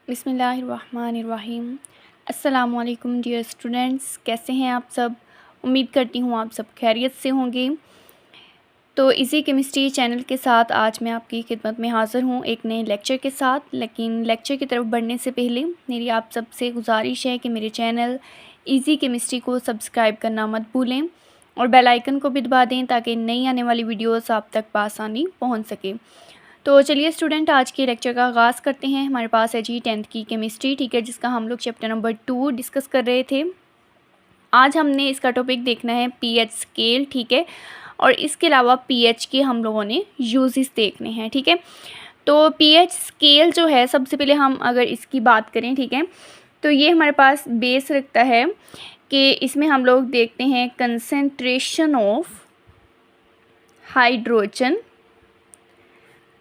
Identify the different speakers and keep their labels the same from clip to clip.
Speaker 1: बिस्मिल्लाहिर्रहमानिर्रहीम। अस्सलामुअलैकुम dear students, कैसे हैं आप सब। उम्मीद करती हूँ आप सब खैरियत से होंगे। तो इजी केमिस्ट्री चैनल के साथ आज मैं आपकी खिदमत में हाज़िर हूँ एक नए लेक्चर के साथ। लेकिन लेक्चर की तरफ बढ़ने से पहले मेरी आप सबसे गुजारिश है कि मेरे चैनल इजी केमिस्ट्री को सब्सक्राइब करना मत भूलें और बेल आइकन को भी दबा दें ताकि नई आने वाली वीडियोस आप तक आसानी पहुँच सके। तो चलिए स्टूडेंट, आज के लेक्चर का आगाज़ करते हैं। हमारे पास है जी 10th की केमिस्ट्री, ठीक है, जिसका हम लोग चैप्टर नंबर 2 डिस्कस कर रहे थे। आज हमने इसका टॉपिक देखना है पीएच स्केल, ठीक है, और इसके अलावा पीएच के हम लोगों ने यूजेस देखने हैं, ठीक है। तो पीएच स्केल जो है, सबसे पहले हम अगर इसकी बात करें, ठीक है, तो ये हमारे पास बेस रखता है कि इसमें हम लोग देखते हैं कंसंट्रेशन ऑफ हाइड्रोजन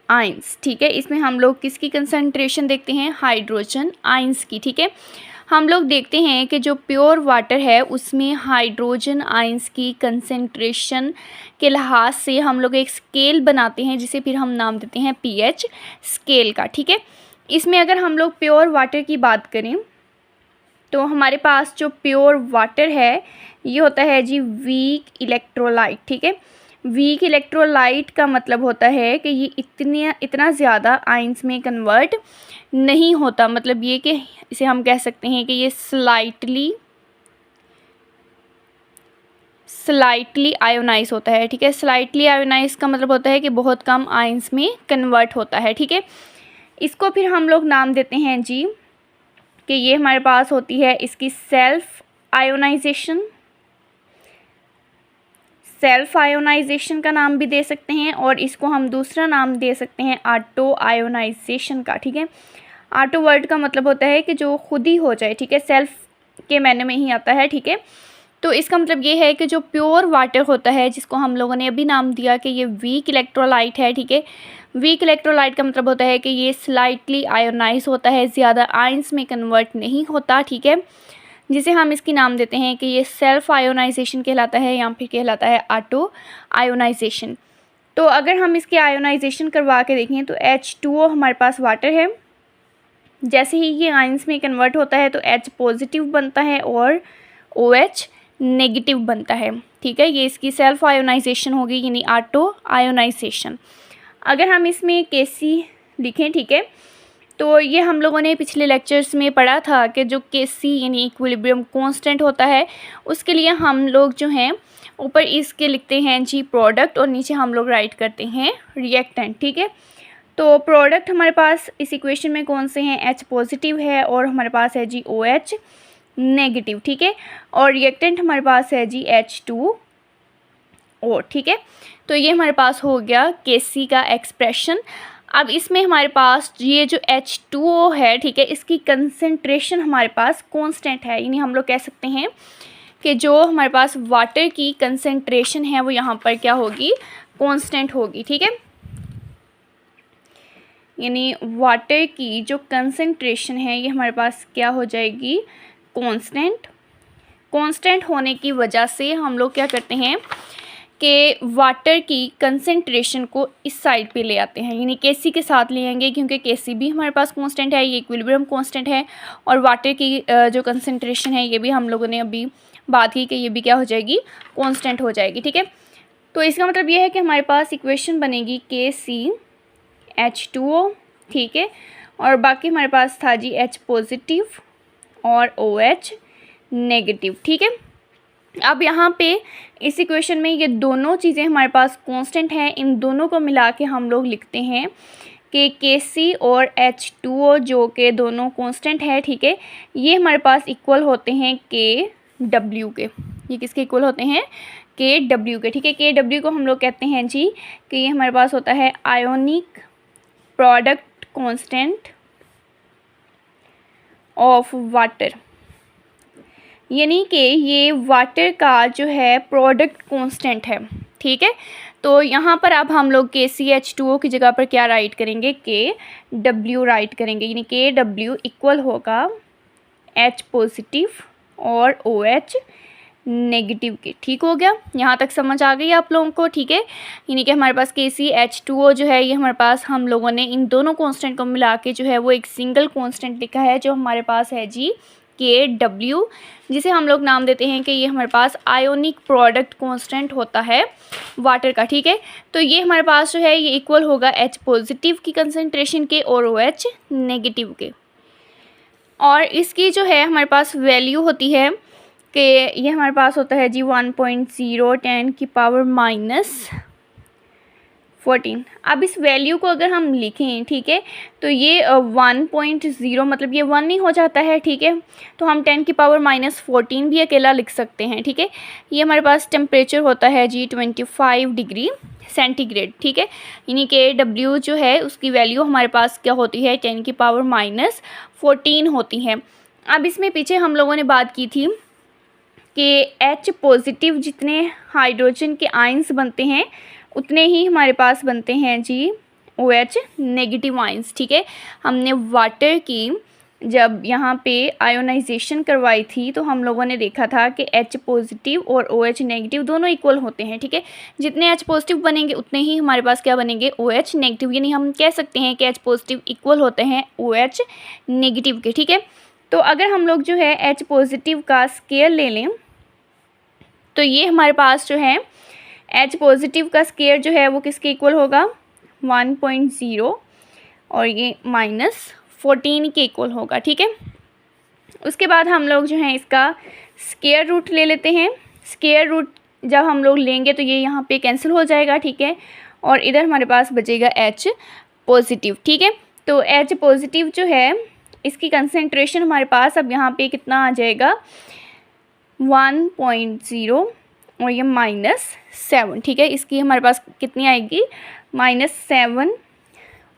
Speaker 1: आइंस, ठीक है। इसमें हम लोग किसकी कंसंट्रेशन देखते हैं, हाइड्रोजन आइंस की, ठीक है। हम लोग देखते हैं कि जो प्योर वाटर है उसमें हाइड्रोजन आइंस की कंसंट्रेशन के लिहाज से हम लोग एक स्केल बनाते हैं जिसे फिर हम नाम देते हैं पीएच स्केल का, ठीक है। इसमें अगर हम लोग प्योर वाटर की बात करें तो हमारे पास जो प्योर वाटर है ये होता है जी वीक इलेक्ट्रोलाइट, ठीक है। वीक इलेक्ट्रोलाइट का मतलब होता है कि ये इतना ज़्यादा आइंस में कन्वर्ट नहीं होता। मतलब ये कि इसे हम कह सकते हैं कि ये स्लाइटली आयोनाइज होता है, ठीक है। स्लाइटली आयोनाइज का मतलब होता है कि बहुत कम आइंस में कन्वर्ट होता है, ठीक है। इसको फिर हम लोग नाम देते हैं जी कि ये हमारे पास होती है इसकी सेल्फ आयोनाइजेशन का नाम भी दे सकते हैं और इसको हम दूसरा नाम दे सकते हैं ऑटो आयोनाइजेशन का, ठीक है। ऑटो वर्ड का मतलब होता है कि जो खुद ही हो जाए, ठीक है, सेल्फ के मायने में ही आता है, ठीक है। तो इसका मतलब ये है कि जो प्योर वाटर होता है जिसको हम लोगों ने अभी नाम दिया कि ये वीक इलेक्ट्रोलाइट है, ठीक है। वीक इलेक्ट्रोलाइट का मतलब होता है कि ये स्लाइटली आयोनाइज होता है, ज़्यादा आयंस में कन्वर्ट नहीं होता, ठीक है, जिसे हम इसकी नाम देते हैं कि ये सेल्फ आयोनाइजेशन कहलाता है या फिर कहलाता है ऑटो आयोनाइजेशन। तो अगर हम इसकी आयोनाइजेशन करवा के देखें तो H2O हमारे पास वाटर है, जैसे ही ये आयंस में कन्वर्ट होता है तो H पॉजिटिव बनता है और OH नेगेटिव बनता है, ठीक है। ये इसकी सेल्फ आयोनाइजेशन होगी यानी ऑटो आयोनाइजेशन। अगर हम इसमें Kc लिखें, ठीक है, तो ये हम लोगों ने पिछले लेक्चर्स में पढ़ा था कि जो Kc यानी इक्विलिब्रियम कांस्टेंट होता है उसके लिए हम लोग जो हैं ऊपर इसके लिखते हैं जी प्रोडक्ट और नीचे हम लोग राइट करते हैं रिएक्टेंट, ठीक है। तो प्रोडक्ट हमारे पास इस इक्वेशन में कौन से हैं, H पॉजिटिव है और हमारे पास है जी OH नेगेटिव, ठीक है, और रिएक्टेंट हमारे पास है जी H2O, ठीक है। तो ये हमारे पास हो गया Kc का एक्सप्रेशन। अब इसमें हमारे पास ये जो H2O है, ठीक है, इसकी कंसंट्रेशन हमारे पास कांस्टेंट है, यानी हम लोग कह सकते हैं कि जो हमारे पास वाटर की कंसंट्रेशन है वो यहाँ पर क्या होगी, कांस्टेंट होगी, ठीक है। यानी वाटर की जो कंसंट्रेशन है ये हमारे पास क्या हो जाएगी, कांस्टेंट होने की वजह से हम लोग क्या करते हैं कि वाटर की कंसंट्रेशन को इस साइड पे ले आते हैं, यानी Kc के साथ ले आएंगे क्योंकि Kc भी हमारे पास कांस्टेंट है, ये इक्विलिब्रियम कांस्टेंट है और वाटर की जो कंसंट्रेशन है ये भी हम लोगों ने अभी बात की कि ये भी क्या हो जाएगी, कांस्टेंट हो जाएगी, ठीक है। तो इसका मतलब ये है कि हमारे पास इक्वेशन बनेगी KCH2O, ठीक है, और बाकी हमारे पास था जी H पॉजिटिव और OH नेगेटिव, ठीक है। अब यहाँ पे इस इक्वेशन में ये दोनों चीज़ें हमारे पास कांस्टेंट हैं, इन दोनों को मिला के हम लोग लिखते हैं कि Kc और H2O जो के दोनों कांस्टेंट है, ठीक है, ये हमारे पास इक्वल होते हैं Kw के। ये किसके इक्वल होते हैं, Kw के, ठीक है। Kw को हम लोग कहते हैं जी कि ये हमारे पास होता है ionic product constant of water, यानी कि ये वाटर का जो है प्रोडक्ट कांस्टेंट है, ठीक है। तो यहाँ पर अब हम लोग KCH2O की जगह पर क्या राइट करेंगे, Kw राइट करेंगे, यानी Kw इक्वल होगा H पॉजिटिव और OH नेगेटिव के। ठीक हो गया, यहाँ तक समझ आ गई आप लोगों को। ठीक है, यानी कि हमारे पास KCH2O जो है ये हमारे पास हम लोगों ने इन दोनों कांस्टेंट को मिला के जो है वो एक सिंगल कांस्टेंट लिखा है जो हमारे पास है जी KW, जिसे हम लोग नाम देते हैं कि ये हमारे पास आयोनिक प्रोडक्ट कांस्टेंट होता है वाटर का। ठीक है, तो ये हमारे पास जो है ये इक्वल होगा H पॉजिटिव की कंसनट्रेशन के और OH नेगेटिव के। और इसकी जो है हमारे पास वैल्यू होती है कि ये हमारे पास होता है जी 1.0 10 की पावर -14। अब इस वैल्यू को अगर हम लिखें, ठीक है, तो ये 1.0 मतलब ये 1 नहीं हो जाता है। ठीक है, तो हम 10 की पावर -14 भी अकेला लिख सकते हैं। ठीक है, ये हमारे पास टेम्परेचर होता है जी 25 डिग्री सेंटीग्रेड। ठीक है, यानी कि W जो है उसकी वैल्यू हमारे पास क्या होती है 10 की पावर -14 होती है। अब इसमें पीछे हम लोगों ने बात की थी कि H पॉजिटिव जितने हाइड्रोजन के आयंस बनते हैं उतने ही हमारे पास बनते हैं जी OH नेगेटिव आयंस। ठीक है, हमने वाटर की जब यहाँ पे आयोनाइजेशन करवाई थी तो हम लोगों ने देखा था कि H पॉजिटिव और OH नेगेटिव दोनों इक्वल होते हैं। ठीक है, जितने H पॉजिटिव बनेंगे उतने ही हमारे पास क्या बनेंगे OH नेगेटिव, यानी हम कह सकते हैं कि H पॉजिटिव इक्वल होते हैं OH नेगेटिव के। ठीक है, तो अगर हम लोग जो है H पॉजिटिव का स्केयर ले लें तो ये हमारे पास जो है H पॉजिटिव का स्केयर जो है वो किसके इक्वल होगा 1.0 और ये -14 के इक्वल होगा। ठीक है, उसके बाद हम लोग जो है इसका स्केयर रूट ले लेते हैं। स्केयर रूट जब हम लोग लेंगे तो ये यहाँ पे कैंसिल हो जाएगा। ठीक है, और इधर हमारे पास बचेगा H पॉजिटिव। ठीक है, तो H पॉजिटिव जो है इसकी कंसनट्रेशन हमारे पास अब यहाँ पे कितना आ जाएगा 1.0 और ये -7। ठीक है, इसकी हमारे पास कितनी आएगी -7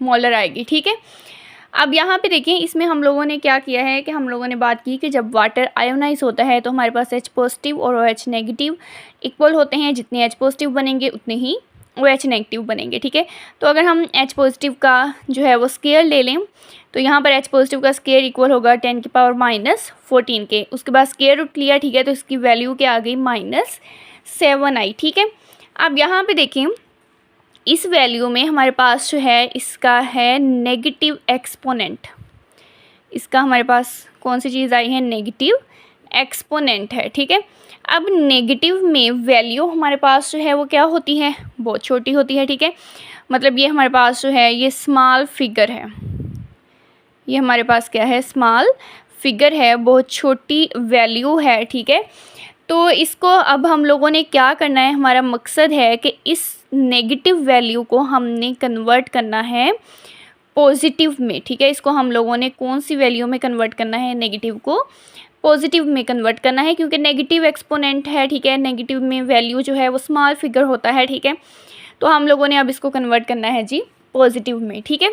Speaker 1: मोलर आएगी। ठीक है, अब यहाँ पे देखिए इसमें हम लोगों ने क्या किया है कि हम लोगों ने बात की कि जब वाटर आयोनाइज होता है तो हमारे पास H पॉजिटिव और OH नेगेटिव इक्वल होते हैं। जितने H पॉजिटिव बनेंगे उतने ही OH नेगेटिव बनेंगे। ठीक है, तो अगर हम H पॉजिटिव का जो है वो स्केयर ले लें तो यहाँ पर H पॉजिटिव का स्केयर इक्वल होगा 10 की पावर -14 के। उसके बाद स्केयर रूट लिया। ठीक है, तो इसकी वैल्यू क्या आ गई -7 आई। ठीक है, अब यहाँ पे देखें इस वैल्यू में हमारे पास जो है इसका है नेगेटिव एक्सपोनेंट। इसका हमारे पास कौन सी चीज़ आई है नेगेटिव एक्सपोनेंट है। ठीक है, अब नेगेटिव में वैल्यू हमारे पास जो है वो क्या होती है बहुत छोटी होती है। ठीक है, मतलब ये हमारे पास जो है ये स्मॉल फिगर है, ये हमारे पास क्या है स्मॉल फिगर है, बहुत छोटी वैल्यू है। ठीक है, तो इसको अब हम लोगों ने क्या करना है, हमारा मकसद है कि इस नेगेटिव वैल्यू को हमने कन्वर्ट करना है पॉजिटिव में। ठीक है, इसको हम लोगों ने कौन सी वैल्यू में कन्वर्ट करना है नेगेटिव को पॉजिटिव में कन्वर्ट करना है, क्योंकि नेगेटिव एक्सपोनेंट है। ठीक है, नेगेटिव में वैल्यू जो है वो स्मॉल फिगर होता है। ठीक है, तो हम लोगों ने अब इसको कन्वर्ट करना है जी पॉजिटिव में। ठीक है,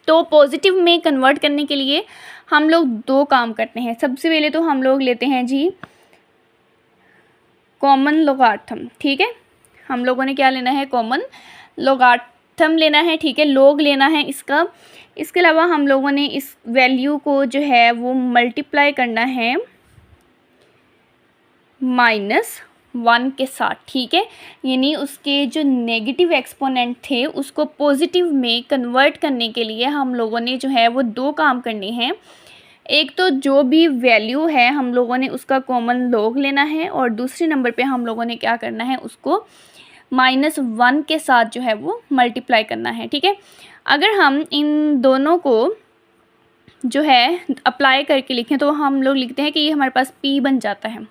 Speaker 1: तो पॉजिटिव में कन्वर्ट करने के लिए हम लोग दो काम करते हैं। सबसे पहले तो हम लोग लेते हैं जी कॉमन लोगार्थम। ठीक है, हम लोगों ने क्या लेना है कॉमन लोगार्थम लेना है। ठीक है, लोग लेना है इसका। इसके अलावा हम लोगों ने इस वैल्यू को जो है वो मल्टीप्लाई करना है -1 के साथ। ठीक है, यानी उसके जो नेगेटिव एक्सपोनेंट थे उसको पॉजिटिव में कन्वर्ट करने के लिए हम लोगों ने जो है वो दो काम करने हैं। एक तो जो भी वैल्यू है हम लोगों ने उसका कॉमन लॉग लेना है, और दूसरे नंबर पे हम लोगों ने क्या करना है उसको -1 के साथ जो है वो मल्टीप्लाई करना है। ठीक है, अगर हम इन दोनों को जो है अप्लाई करके लिखें तो हम लोग लिखते हैं कि ये हमारे पास P बन जाता है।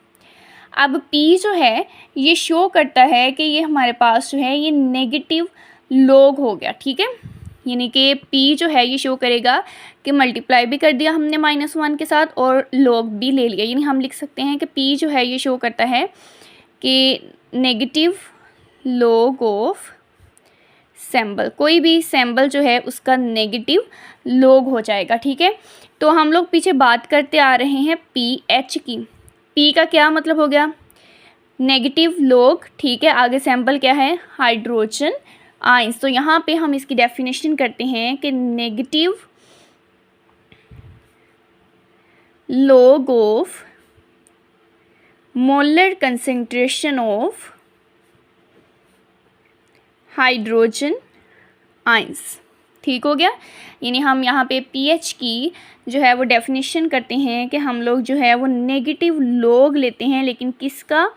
Speaker 1: अब P जो है ये शो करता है कि ये हमारे पास जो है ये नेगेटिव लॉग हो गया। ठीक है, यानी कि P जो है ये शो करेगा कि मल्टीप्लाई भी कर दिया हमने -1 के साथ और लॉग भी ले लिया। यानी हम लिख सकते हैं कि P जो है ये शो करता है कि नेगेटिव लॉग ऑफ सैम्बल, कोई भी सैम्बल जो है उसका नेगेटिव लॉग हो जाएगा। ठीक है, तो हम लोग पीछे बात करते आ रहे हैं pH की। P का क्या मतलब हो गया नेगेटिव लॉग। ठीक है, आगे सैम्पल क्या है हाइड्रोजन आयंस। तो यहाँ पे हम इसकी डेफिनेशन करते हैं कि negative log of molar concentration of hydrogen ions. ठीक हो गया। यानी हम यहाँ पे पीएच की जो है वो डेफिनेशन करते हैं कि हम लोग जो है वो नेगेटिव लॉग लेते हैं, लेकिन किसका,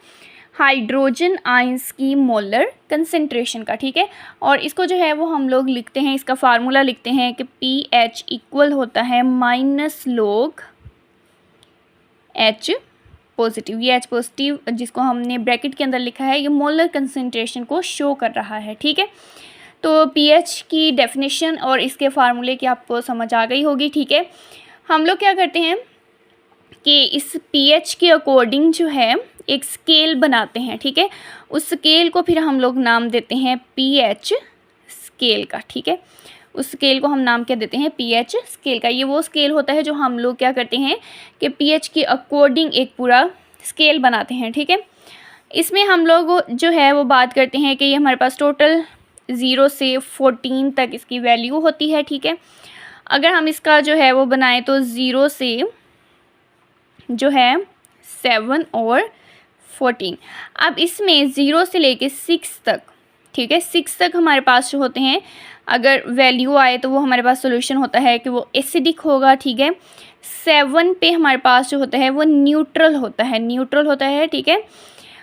Speaker 1: हाइड्रोजन आयंस की मोलर कंसेंट्रेशन का। ठीक है, और इसको जो है वो हम लोग लिखते हैं, इसका फार्मूला लिखते हैं कि पीएच इक्वल होता है माइनस लॉग एच पॉजिटिव। ये एच पॉजिटिव जिसको हमने ब्रैकेट के अंदर लिखा है, ये मोलर कंसेंट्रेशन को शो कर रहा है। ठीक है, तो पीएच की डेफिनेशन और इसके फार्मूले की आपको समझ आ गई होगी। ठीक है, हम लोग क्या करते हैं कि इस पीएच के अकॉर्डिंग जो है एक स्केल बनाते हैं। ठीक है, उस स्केल को फिर हम लोग नाम देते हैं पीएच स्केल का। ठीक है, उस स्केल को हम नाम क्या देते हैं, पीएच स्केल का। ये वो स्केल होता है जो हम लोग क्या करते हैं कि पीएच के अकॉर्डिंग एक पूरा स्केल बनाते हैं। ठीक है, इसमें हम लोग जो है वो बात करते हैं कि ये हमारे पास टोटल 0 से 14 तक इसकी वैल्यू होती है। ठीक है, अगर हम इसका जो है वो बनाएं तो 0 से जो है 7 और 14। अब इसमें 0 से लेके 6 तक, ठीक है, 6 तक हमारे पास जो होते हैं, अगर वैल्यू आए तो वो हमारे पास सोल्यूशन होता है कि वो एसिडिक होगा। ठीक है, 7 पे हमारे पास जो होता है वो न्यूट्रल होता है। ठीक है,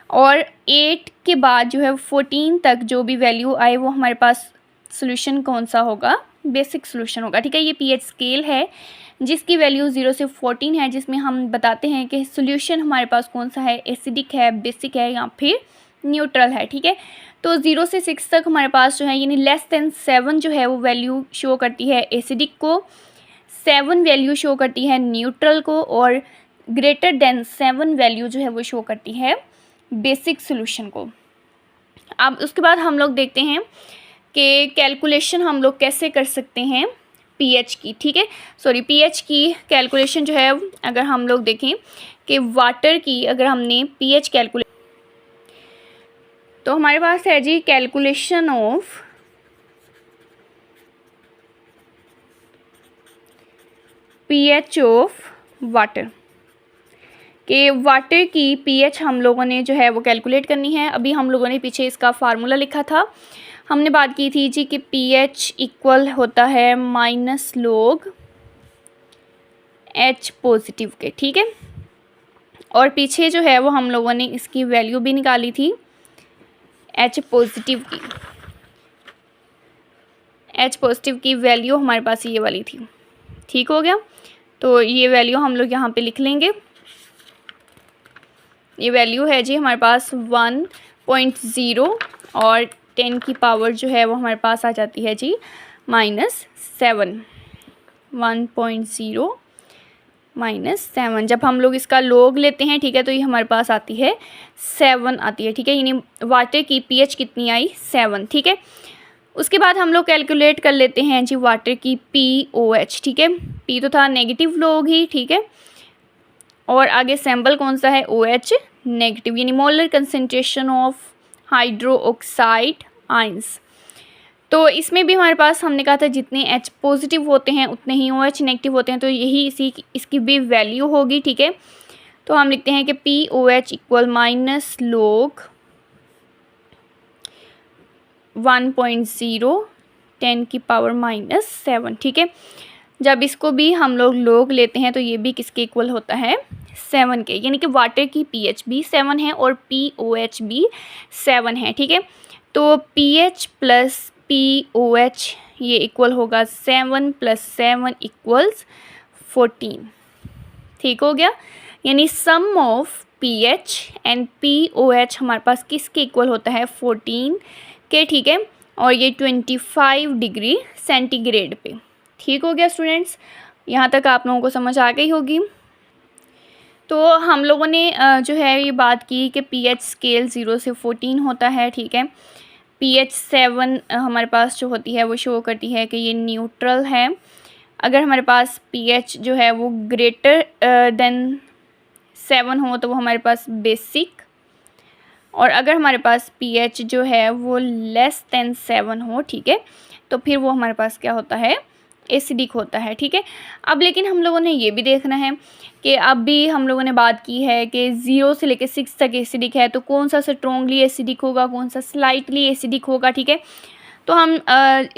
Speaker 1: और 8 के बाद जो है 14 तक जो भी वैल्यू आए वो हमारे पास सोल्यूशन कौन सा होगा, बेसिक सोल्यूशन होगा। ठीक है, ये पीएच स्केल है जिसकी वैल्यू 0 से 14 है, जिसमें हम बताते हैं कि सोल्यूशन हमारे पास कौन सा है, एसिडिक है, बेसिक है या फिर न्यूट्रल है। ठीक है, तो 0 से 6 तक हमारे पास जो है यानी लेस देन 7 जो है वो वैल्यू शो करती है एसिडिक को, 7 वैल्यू शो करती है न्यूट्रल को, और ग्रेटर देन 7 वैल्यू जो है वो शो करती है बेसिक सोल्यूशन को। अब उसके बाद हम लोग देखते हैं कि कैलकुलेशन हम लोग कैसे कर सकते हैं पीएच की। ठीक है, सॉरी, पीएच की कैलकुलेशन जो है अगर हम लोग देखें कि वाटर की अगर हमने पीएच कैलकुलेट, तो हमारे पास है जी calculation of pH of water, कि वाटर की पीएच हम लोगों ने जो है वो कैलकुलेट करनी है। अभी हम लोगों ने पीछे इसका फार्मूला लिखा था, हमने बात की थी जी कि पीएच इक्वल होता है माइनस लॉग एच पॉजिटिव के। ठीक है, और पीछे जो है वो हम लोगों ने इसकी वैल्यू भी निकाली थी एच पॉजिटिव की। एच पॉजिटिव की वैल्यू हमारे पास ये वाली थी। ठीक हो गया, तो ये वैल्यू हम लोग यहाँ पे लिख लेंगे। ये वैल्यू है जी हमारे पास 1.0 और 10 की पावर जो है वो हमारे पास आ जाती है जी -7। 1.0 -7 जब हम लोग इसका लॉग लेते हैं, ठीक है, तो ये हमारे पास आती है 7 आती है। ठीक है, यानी वाटर की पीएच कितनी आई, 7। ठीक है, उसके बाद हम लोग कैलकुलेट कर लेते हैं जी वाटर की पीओएच। ठीक है, पी तो था नेगेटिव लॉग ही। ठीक है, और आगे सैम्पल कौन सा है, OH नेगेटिव, यानी molar concentration of hydro oxide ions. तो इसमें भी हमारे पास हमने कहा था जितने H पॉजिटिव होते हैं उतने ही OH नेगेटिव होते हैं, तो यही इसकी भी वैल्यू होगी। ठीक है, तो हम लिखते हैं कि POH इक्वल माइनस लॉग 1.0 10 की पावर -7। ठीक है, जब इसको भी हम लोग लॉग लेते हैं तो ये भी किसके इक्वल होता है, 7 के, यानी कि वाटर की पीएच भी 7 है और POH भी 7 है। ठीक है, तो pH प्लस POH ये इक्वल होगा 7 + 7 = 14। ठीक हो गया, यानी सम ऑफ pH एंड POH हमारे पास किसके इक्वल होता है, 14 के। ठीक है, और ये 25 डिग्री सेंटीग्रेड पे। ठीक हो गया स्टूडेंट्स, यहाँ तक आप लोगों को समझ आ गई होगी। तो हम लोगों ने जो है ये बात की कि पीएच स्केल 0 से 14 होता है। ठीक है, पीएच 7 हमारे पास जो होती है वो शो करती है कि ये न्यूट्रल है। अगर हमारे पास पीएच जो है वो ग्रेटर देन 7 हो तो वो हमारे पास बेसिक, और अगर हमारे पास पीएच जो है वो लेस देन 7 हो, ठीक है, तो फिर वो हमारे पास क्या होता है, एसिडिक होता है, ठीक है। अब लेकिन हम लोगों ने ये भी देखना है कि अब भी हम लोगों ने बात की है कि 0 से लेकर 6 तक एसिडिक है, तो कौन सा स्ट्रॉन्गली एसिडिक होगा, कौन सा स्लाइटली एसिडिक होगा, ठीक है। तो हम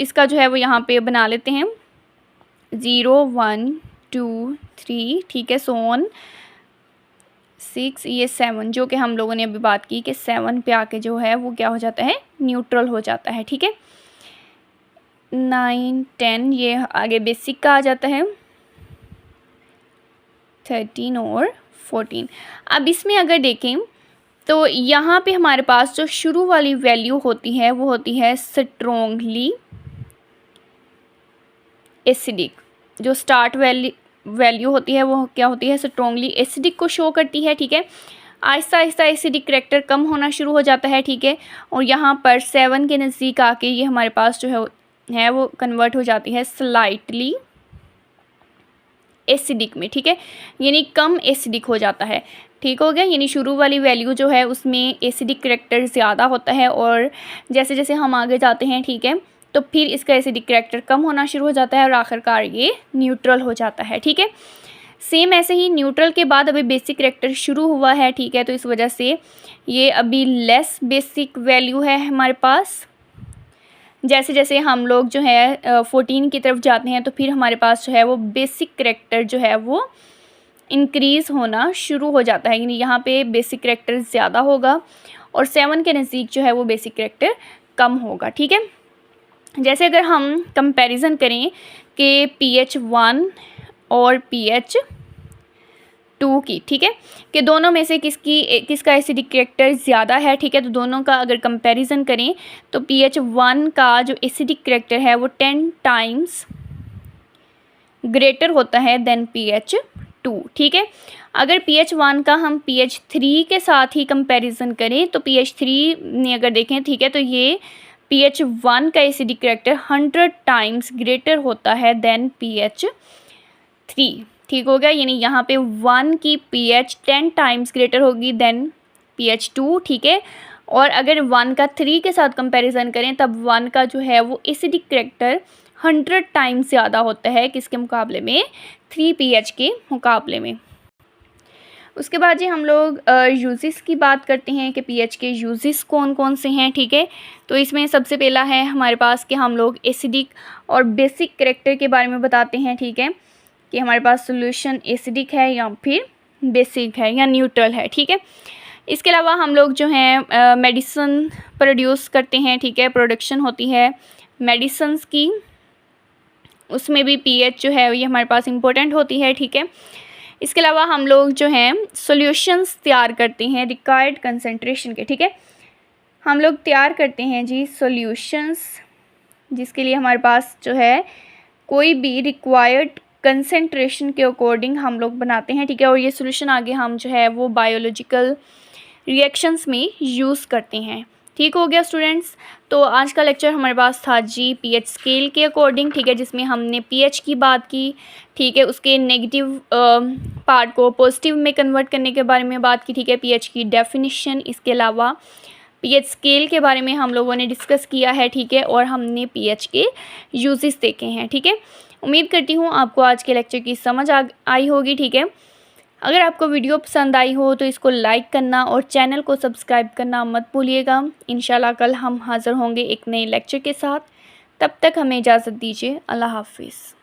Speaker 1: इसका जो है वो यहाँ पे बना लेते हैं 0 1 2 3, ठीक है, सोन 6, ये 7, जो कि हम लोगों ने अभी बात की कि 7 पे आके जो है वो क्या हो जाता है, न्यूट्रल हो जाता है, ठीक है। 9 10, ये आगे बेसिक का आ जाता है 13 और 14। अब इसमें अगर देखें तो यहाँ पे हमारे पास जो शुरू वाली वैल्यू होती है वो होती है स्ट्रॉन्गली एसिडिक। जो स्टार्ट वैल्यू होती है वो क्या होती है, स्ट्रॉन्गली एसिडिक को शो करती है, ठीक है। आहिस्ता आहिस्ता एसिडिक करैक्टर कम होना शुरू हो जाता है, ठीक है। और यहाँ पर 7 के नज़दीक आके ये हमारे पास जो है वो कन्वर्ट हो जाती है स्लाइटली एसिडिक में, ठीक है, यानी कम एसिडिक हो जाता है, ठीक हो गया। यानी शुरू वाली वैल्यू जो है उसमें एसिडिक करैक्टर ज़्यादा होता है और जैसे जैसे हम आगे जाते हैं, ठीक है, तो फिर इसका एसिडिक करैक्टर कम होना शुरू हो जाता है और आखिरकार ये न्यूट्रल हो जाता है, ठीक है। सेम ऐसे ही न्यूट्रल के बाद अभी बेसिक करैक्टर शुरू हुआ है, ठीक है, तो इस वजह से ये अभी लेस बेसिक वैल्यू है हमारे पास। जैसे जैसे हम लोग जो है 14 की तरफ जाते हैं तो फिर हमारे पास जो है वो बेसिक करैक्टर जो है वो इंक्रीज़ होना शुरू हो जाता है, यानी यहाँ पे बेसिक करैक्टर ज़्यादा होगा और 7 के नज़दीक जो है वो बेसिक करैक्टर कम होगा, ठीक है। जैसे अगर हम कंपैरिजन करें कि pH 1 और pH 2 की, ठीक है, कि दोनों में से किसका एसिडिक करैक्टर ज़्यादा है, ठीक है, तो दोनों का अगर कंपैरिजन करें तो pH 1 का जो एसिडिक करैक्टर है वो 10 टाइम्स ग्रेटर होता है देन pH 2, ठीक है। अगर pH 1 का हम pH 3 के साथ ही कंपैरिजन करें तो pH 3 ने अगर देखें, ठीक है, तो ये pH 1 का एसिडिक करैक्टर 100 टाइम्स ग्रेटर होता है देन pH 3, ठीक हो गया। यानी यहाँ पे 1 की pH 10 टाइम्स ग्रेटर होगी देन pH 2, ठीक है। और अगर 1 का 3 के साथ कंपैरिजन करें तब 1 का जो है वो एसिडिक करैक्टर 100 टाइम्स ज़्यादा होता है किसके मुकाबले में, 3 pH के मुकाबले में। उसके बाद जी हम लोग यूजेस की बात करते हैं कि pH के यूजेस कौन कौन से हैं, ठीक है। तो इसमें सबसे पहला है हमारे पास कि हम लोग एसिडिक और बेसिक करैक्टर के बारे में बताते हैं, ठीक है, कि हमारे पास सॉल्यूशन एसिडिक है या फिर बेसिक है या न्यूट्रल है, ठीक है। इसके अलावा हम लोग जो हैं मेडिसिन प्रोड्यूस करते हैं, ठीक है, प्रोडक्शन होती है मेडिसिन्स की, उसमें भी pH जो है ये हमारे पास इम्पोर्टेंट होती है, ठीक है। इसके अलावा हम लोग जो हैं सॉल्यूशंस तैयार करते हैं रिक्वायर्ड कंसंट्रेशन के, ठीक है, हम लोग तैयार करते हैं जी सॉल्यूशंस जिसके लिए हमारे पास जो है कोई भी रिक्वायर्ड कंसंट्रेशन के अकॉर्डिंग हम लोग बनाते हैं, ठीक है। और ये सॉल्यूशन आगे हम जो है वो बायोलॉजिकल रिएक्शंस में यूज़ करते हैं, ठीक हो गया स्टूडेंट्स। तो आज का लेक्चर हमारे पास था जी pH स्केल के अकॉर्डिंग, ठीक है, जिसमें हमने pH की बात की, ठीक है, उसके नेगेटिव पार्ट को पॉजिटिव में कन्वर्ट करने के बारे में बात की, ठीक है, pH की डेफिनेशन, इसके अलावा pH स्केल के बारे में हम लोगों ने डिस्कस किया है, ठीक है, और हमने pH के यूजेस देखे हैं, ठीक है। उम्मीद करती हूँ आपको आज के लेक्चर की समझ आई होगी, ठीक है। अगर आपको वीडियो पसंद आई हो तो इसको लाइक करना और चैनल को सब्सक्राइब करना मत भूलिएगा। इंशाल्लाह कल हम हाज़िर होंगे एक नए लेक्चर के साथ, तब तक हमें इजाज़त दीजिए। अल्लाह हाफिज़।